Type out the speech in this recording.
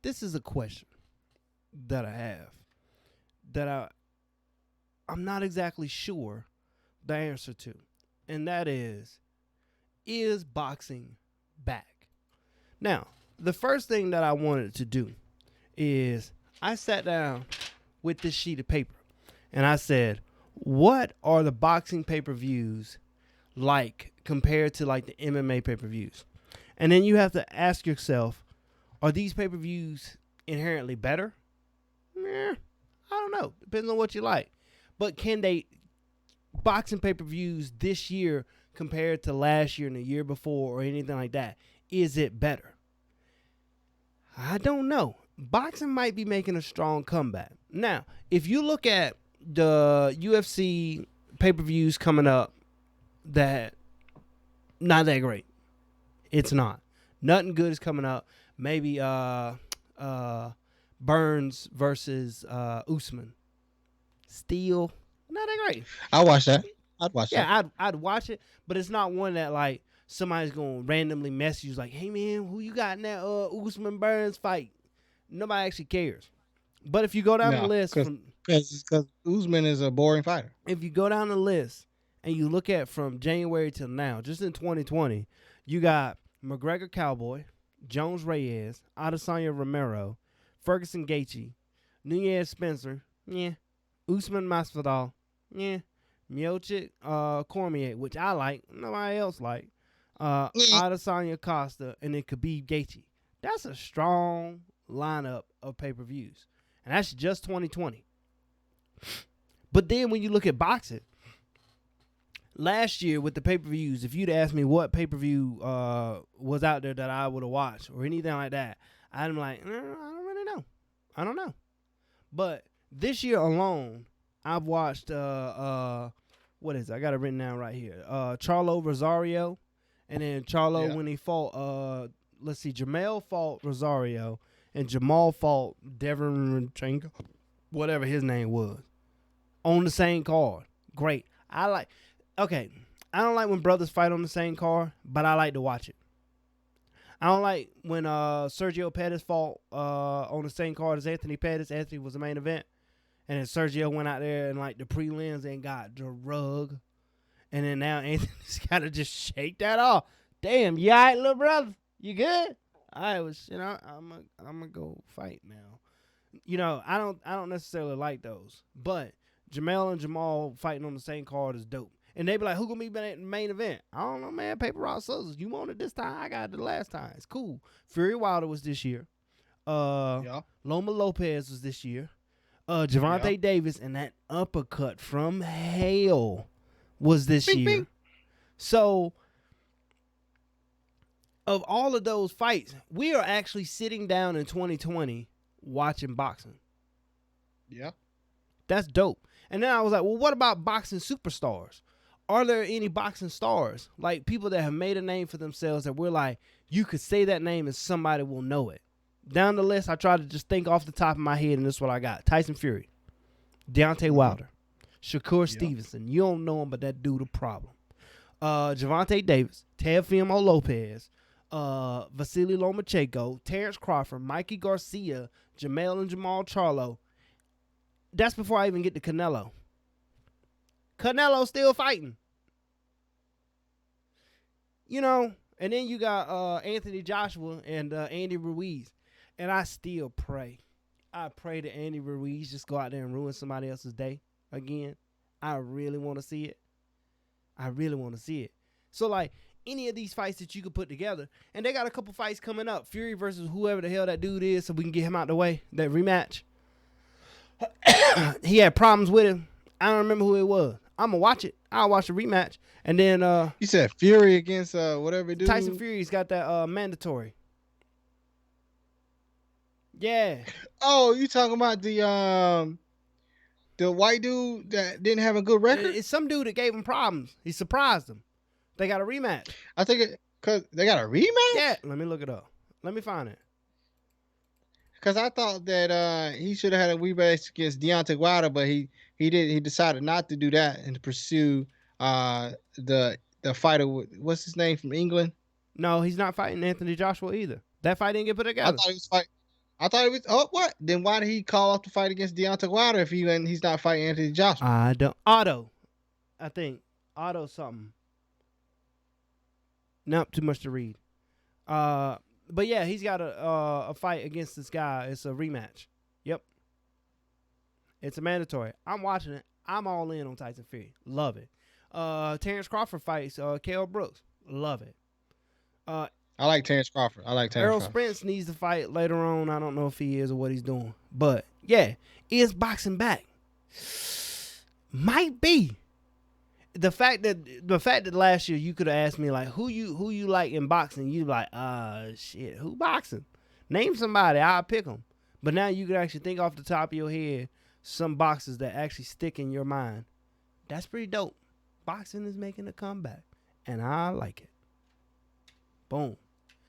this is a question that I have that I'm not exactly sure the answer to, and that is boxing back? Now, the first thing that I wanted to do is I sat down with this sheet of paper and I said, what are the boxing pay-per-views like compared to like the MMA pay-per-views? And then you have to ask yourself, are these pay-per-views inherently better? I don't know. Depends on what you like. But can they boxing pay-per-views this year compared to last year and the year before or anything like that? Is it better? I don't know. Boxing might be making a strong comeback. Now, if you look at the UFC pay-per-views coming up, that not that great. It's not. Nothing good is coming up. Maybe Burns versus Usman. Still not that great. I watch that. I'd watch that. Yeah, I'd watch it, but it's not one that like somebody's gonna randomly message you like, hey man, who you got in that Usman Burns fight? Nobody actually cares. But if you go down the No, list because Usman is a boring fighter. if you go down the list and you look at from January till now, just in 2020, you got McGregor Cowboy, Jones Reyes, Adesanya Romero, Ferguson Gaethje, Nunez Spencer, yeah, Usman Masvidal, yeah, Miocic Cormier, which I like, nobody else like, Adesanya Costa, and then Khabib Gaethje. That's a strong lineup of pay-per-views, and that's just 2020. But then when you look at boxing, last year with the pay-per-views, if you'd asked me what pay-per-view was out there that I would have watched or anything like that, I'm like, I don't really know. I don't know. But this year alone, I've watched what is it? I got it written down right here. Charlo Rosario, and then Charlo when he fought let's see, Jamel fought Rosario and Jamal fought Devin Ranchenko, whatever his name was, on the same card. Great. Okay, I don't like when brothers fight on the same card, but I like to watch it. I don't like when Sergio Pettis fought on the same card as Anthony Pettis. Anthony was the main event, and then Sergio went out there and like the prelims and got drug, and then now Anthony's got to just shake that off. Damn, you all right, little brother? You good? I was, I'm gonna go fight now. I don't necessarily like those, but Jamel and Jamal fighting on the same card is dope. And they be like, who gonna be in the main event? I don't know, man. Paper, rock, scissors. You won it this time. I got it the last time. It's cool. Fury Wilder was this year. Loma Lopez was this year. Javante Davis and that uppercut from hell was this year. Bing. So, of all of those fights, we are actually sitting down in 2020 watching boxing. Yeah. That's dope. And then I was like, well, what about boxing superstars? Are there any boxing stars? Like people that have made a name for themselves that we're like, you could say that name and somebody will know it. Down the list, I tried to just think off the top of my head, and this is what I got. Tyson Fury, Deontay Wilder, Shakur Stevenson. You don't know him, but that dude a problem. Javante Davis, Teofimo Lopez, Vasily Lomachenko, Terrence Crawford, Mikey Garcia, Jamel and Jamal Charlo. That's before I even get to Canelo. Canelo's still fighting. And then you got Anthony Joshua and Andy Ruiz. And I still pray. I pray that Andy Ruiz just go out there and ruin somebody else's day again. I really want to see it. So, like, any of these fights that you could put together, and they got a couple fights coming up. Fury versus whoever the hell that dude is, so we can get him out the way. That rematch. He had problems with him. I don't remember who it was. I'm going to watch it. I'll watch the rematch. And then... you said Fury against whatever dude? Tyson Fury's got that mandatory. Yeah. Oh, you talking about the white dude that didn't have a good record? It's some dude that gave him problems. He surprised him. They got a rematch. I think because they got a rematch. Yeah, let me look it up. Let me find it. Because I thought that he should have had a rematch against Deontay Wilder, but he did. He decided not to do that and to pursue the fighter. What's his name from England? No, he's not fighting Anthony Joshua either. That fight didn't get put together. I thought he was fighting. I thought he was. Oh, what? Then why did he call off the fight against Deontay Wilder if he's not fighting Anthony Joshua? I don't. Otto, I think Otto something. Not too much to read. But yeah, he's got a fight against this guy. It's a rematch. Yep, it's a mandatory. I'm watching it. I'm all in on Tyson Fury. Love it. Terrence Crawford fights Kell Brooks. Love it. I like Terrence Crawford. Errol Spence needs to fight later on. I don't know if he is or what he's doing. But yeah, is boxing back? Might be. The fact that last year you could have asked me like who you like in boxing, you like shit, who boxing? Name somebody, I'll pick them. But now you could actually think off the top of your head some boxers that actually stick in your mind. That's pretty dope. Boxing is making a comeback, and I like it. Boom.